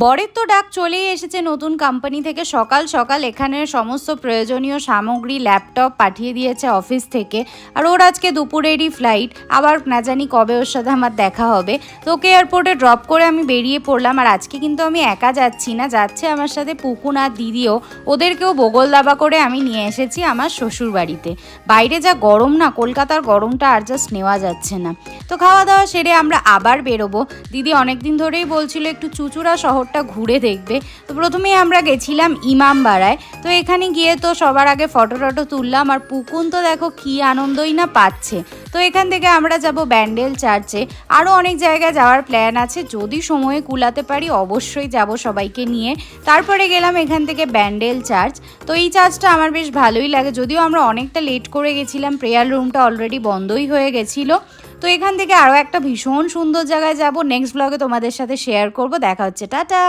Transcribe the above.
বরের তো ডাক চলেই এসেছে নতুন কোম্পানি থেকে। সকাল সকাল এখানের সমস্ত প্রয়োজনীয় সামগ্রী, ল্যাপটপ পাঠিয়ে দিয়েছে অফিস থেকে। আর ওর আজকে দুপুরেরই ফ্লাইট, আবার না জানি কবে ওর সাথে আমার দেখা হবে। তো ওকে এয়ারপোর্টে ড্রপ করে আমি বেরিয়ে পড়লাম। আর আজকে কিন্তু আমি একা যাচ্ছি না, যাচ্ছে আমার সাথে পুকুন আর দিদিও। ওদেরকেও বগল দাবা করে আমি নিয়ে এসেছি আমার শ্বশুর বাড়িতে। বাইরে যা গরম না, কলকাতার গরমটা আর জাস্ট নেওয়া যাচ্ছে না। তো খাওয়া দাওয়া সেরে আমরা আবার বেরোবো। দিদি অনেকদিন ধরেই বলছিল একটু চুঁচুড়া শহরটা ঘুরে দেখবে। তো প্রথমেই আমরা গেছিলাম ইমামবাড়ায়। তো এখানে গিয়ে তো সবার আগে ফটো টটো তুললাম। আর পুকুন তো দেখো কি আনন্দই না পাচ্ছে। তো এখান থেকে আমরা যাব ব্যান্ডেল চার্চে। আরও অনেক জায়গায় যাওয়ার প্ল্যান আছে, যদি সময়ে কুলাতে পারি অবশ্যই যাব সবাইকে নিয়ে। তারপরে গেলাম এখান থেকে ব্যান্ডেল চার্চ। তো এই চার্চটা আমার বেশ ভালোই লাগে, যদিও আমরা অনেকটা লেট করে গেছিলাম, প্রেয়ার রুমটা অলরেডি বন্ধই হয়ে গেছিলো। তো এখান থেকে আরও একটা ভীষণ সুন্দর জায়গায় যাব, নেক্সট ব্লগে তোমাদের সাথে শেয়ার করব। দেখা হচ্ছে, টাটা।